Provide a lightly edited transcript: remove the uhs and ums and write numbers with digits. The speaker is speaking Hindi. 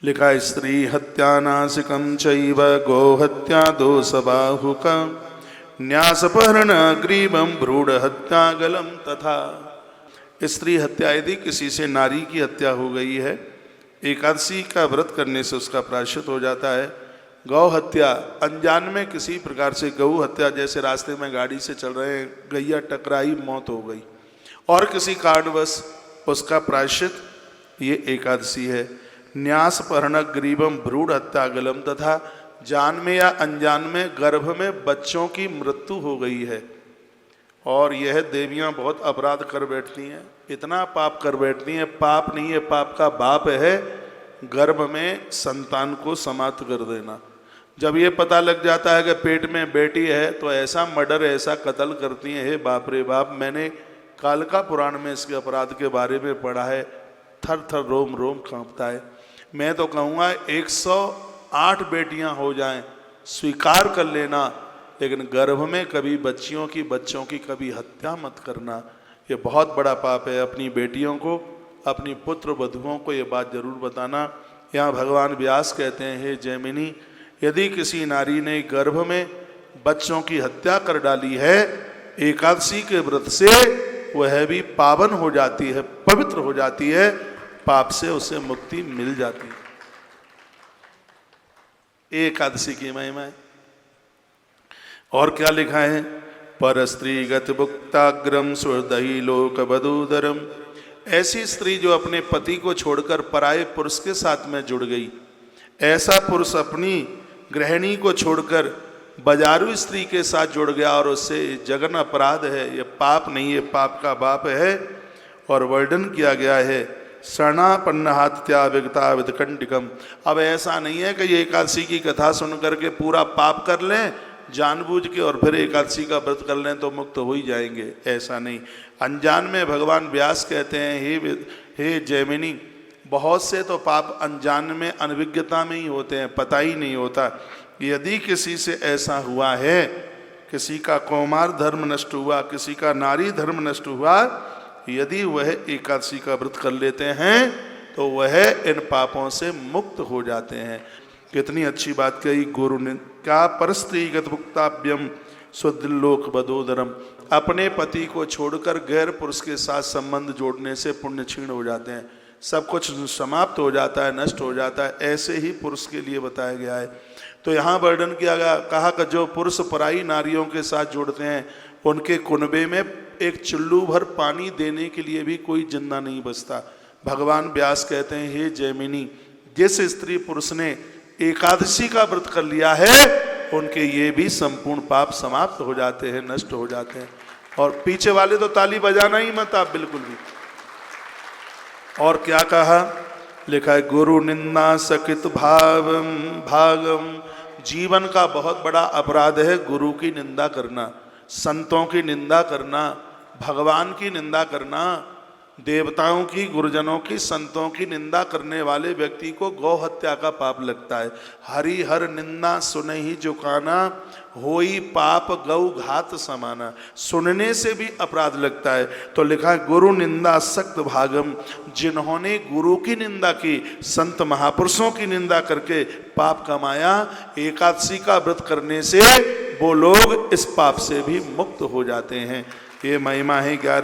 लिखा है स्त्री हत्या नासिकम चैव गोहत्या दोषबाहुक न्यासपहरण ग्रीवम भ्रूढ़ हत्या गलम तथा। स्त्री हत्या यदि किसी से नारी की हत्या हो गई है, एकादशी का व्रत करने से उसका प्रायश्चित हो जाता है। गौ हत्या अनजान में किसी प्रकार से गौ हत्या, जैसे रास्ते में गाड़ी से चल रहे हैं, गैया टकराई, मौत हो गई, और किसी कारणवश उसका प्रायश्चित ये एकादशी है। न्यास पहरण ग्रीवम भ्रूढ़ हत्या गलम तथा जान में या अनजान में गर्भ में बच्चों की मृत्यु हो गई है, और यह देवियां बहुत अपराध कर बैठती हैं, इतना पाप कर बैठती हैं। पाप नहीं है, पाप का बाप है गर्भ में संतान को समाप्त कर देना। जब ये पता लग जाता है कि पेट में बेटी है तो ऐसा मर्डर, ऐसा कत्ल करती हैं। हे बाप रे बाप, मैंने कालिका पुराण में इसके अपराध के बारे में पढ़ा है, थर थर रोम रोम कांपता है। मैं तो कहूँगा 108 बेटियां हो जाएं, स्वीकार कर लेना, लेकिन गर्भ में कभी बच्चों की कभी हत्या मत करना। ये बहुत बड़ा पाप है। अपनी बेटियों को, अपनी पुत्र वधुओं को ये बात जरूर बताना। यहाँ भगवान व्यास कहते हैं, हे जैमिनी, यदि किसी नारी ने गर्भ में बच्चों की हत्या कर डाली है, एकादशी के व्रत से वह भी पावन हो जाती है, पवित्र हो जाती है, पाप से उसे मुक्ति मिल जाती है। एकादशी की महिमा है। और क्या लिखा है? पर स्त्री गत भुक्ताग्रम स्वदही लोक बधूदरम। ऐसी स्त्री जो अपने पति को छोड़कर पराये पुरुष के साथ में जुड़ गई, ऐसा पुरुष अपनी गृहिणी को छोड़कर बाजारू स्त्री के साथ जुड़ गया और उससे जघन अपराध है, ये पाप नहीं है, पाप का बाप है। और वर्णन किया गया है शरणापन्न हात्या विगता विदकंडिकम। अब ऐसा नहीं है कि ये एकादशी की कथा सुन करके पूरा पाप कर लें जानबूझ के और फिर एकादशी का व्रत कर लें तो मुक्त हो ही जाएंगे, ऐसा नहीं। अनजान में भगवान व्यास कहते हैं, हे जैमिनी, बहुत से तो पाप अनजान में, अनभिज्ञता में ही होते हैं, पता ही नहीं होता। यदि किसी से ऐसा हुआ है, किसी का कौमार धर्म नष्ट हुआ, किसी का नारी धर्म नष्ट हुआ, यदि वह एकादशी का व्रत कर लेते हैं तो वह इन पापों से मुक्त हो जाते हैं। कितनी अच्छी बात कही गुरु ने, क्या परस्त्रीगत भुक्ताभ्यम स्वदिल्लोक बदोदरम। अपने पति को छोड़कर गैर पुरुष के साथ संबंध जोड़ने से पुण्य क्षीण हो जाते हैं, सब कुछ समाप्त हो जाता है, नष्ट हो जाता है। ऐसे ही पुरुष के लिए बताया गया है। तो यहाँ वर्णन किया गया, कहा कि जो पुरुष पराई नारियों के साथ जुड़ते हैं उनके कुनबे में एक चुल्लू भर पानी देने के लिए भी कोई जिंदा नहीं बचता। भगवान व्यास कहते हैं, हे जैमिनी, जिस स्त्री पुरुष ने एकादशी का व्रत कर लिया है उनके ये भी संपूर्ण पाप समाप्त हो जाते हैं, नष्ट हो जाते हैं। और पीछे वाले तो ताली बजाना ही मत आप बिल्कुल भी। और क्या कहा? लिखा है गुरु निंदा सकित भागम। जीवन का बहुत बड़ा अपराध है गुरु की निंदा करना, संतों की निंदा करना, भगवान की निंदा करना, देवताओं की, गुरुजनों की, संतों की निंदा करने वाले व्यक्ति को गौ हत्या का पाप लगता है। हरि हर निंदा सुने ही जुकाना, होई पाप गौ घात समाना। सुनने से भी अपराध लगता है। तो लिखा है गुरु निंदा सक्त भागम। जिन्होंने गुरु की निंदा की, संत महापुरुषों की निंदा करके पाप कमाया, एकादशी का व्रत करने से वो लोग इस पाप से भी मुक्त हो जाते हैं। ये महिमा है 11